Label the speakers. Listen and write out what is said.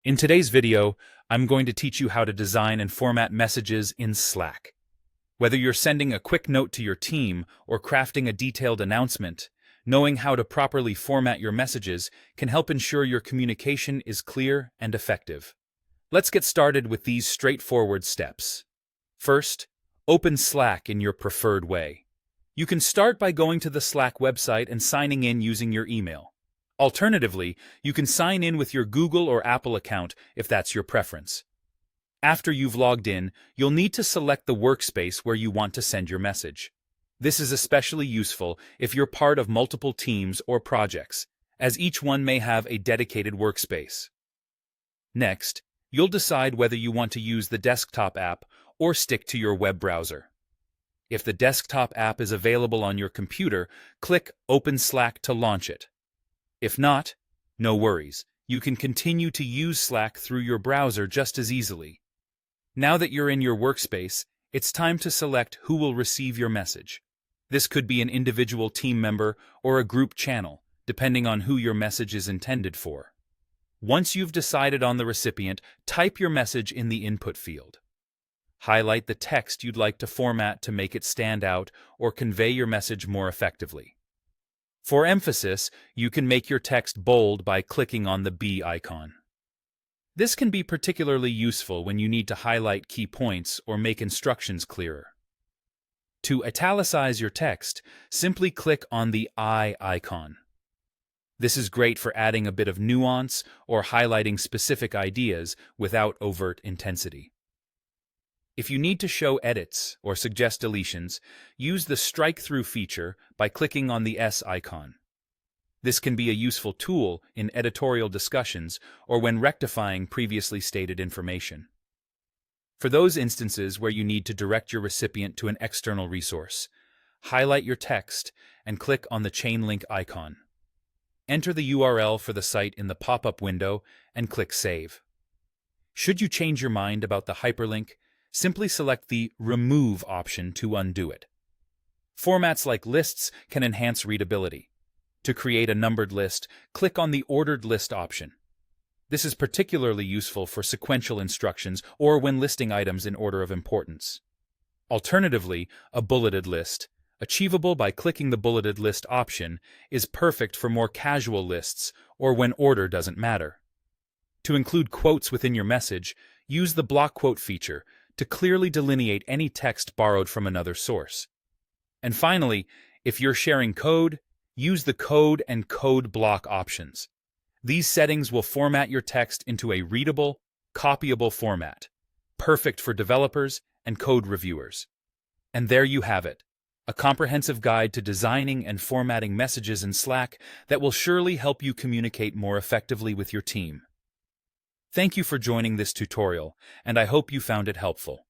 Speaker 1: In today's video, I'm going to teach you how to design and format messages in Slack. Whether you're sending a quick note to your team or crafting a detailed announcement, knowing how to properly format your messages can help ensure your communication is clear and effective. Let's get started with these straightforward steps. First, open Slack in your preferred way. You can start by going to the Slack website and signing in using your email. Alternatively, you can sign in with your Google or Apple account if that's your preference. After you've logged in, you'll need to select the workspace where you want to send your message. This is especially useful if you're part of multiple teams or projects, as each one may have a dedicated workspace. Next, you'll decide whether you want to use the desktop app or stick to your web browser. If the desktop app is available on your computer, click Open Slack to launch it. If not, no worries, you can continue to use Slack through your browser just as easily. Now that you're in your workspace, it's time to select who will receive your message. This could be an individual team member or a group channel, depending on who your message is intended for. Once you've decided on the recipient, type your message in the input field. Highlight the text you'd like to format to make it stand out or convey your message more effectively. For emphasis, you can make your text bold by clicking on the B icon. This can be particularly useful when you need to highlight key points or make instructions clearer. To italicize your text, simply click on the I icon. This is great for adding a bit of nuance or highlighting specific ideas without overt intensity. If you need to show edits or suggest deletions, use the strike-through feature by clicking on the S icon. This can be a useful tool in editorial discussions or when rectifying previously stated information. For those instances where you need to direct your recipient to an external resource, highlight your text and click on the chain link icon. Enter the URL for the site in the pop-up window and click Save. Should you change your mind about the hyperlink, simply select the Remove option to undo it. Formats like lists can enhance readability. To create a numbered list, click on the Ordered List option. This is particularly useful for sequential instructions or when listing items in order of importance. Alternatively, a bulleted list, achievable by clicking the Bulleted List option, is perfect for more casual lists or when order doesn't matter. To include quotes within your message, use the block quote feature to clearly delineate any text borrowed from another source. And finally, if you're sharing code, use the code and code block options. These settings will format your text into a readable, copyable format, perfect for developers and code reviewers. And there you have it, a comprehensive guide to designing and formatting messages in Slack that will surely help you communicate more effectively with your team. Thank you for joining this tutorial, and I hope you found it helpful.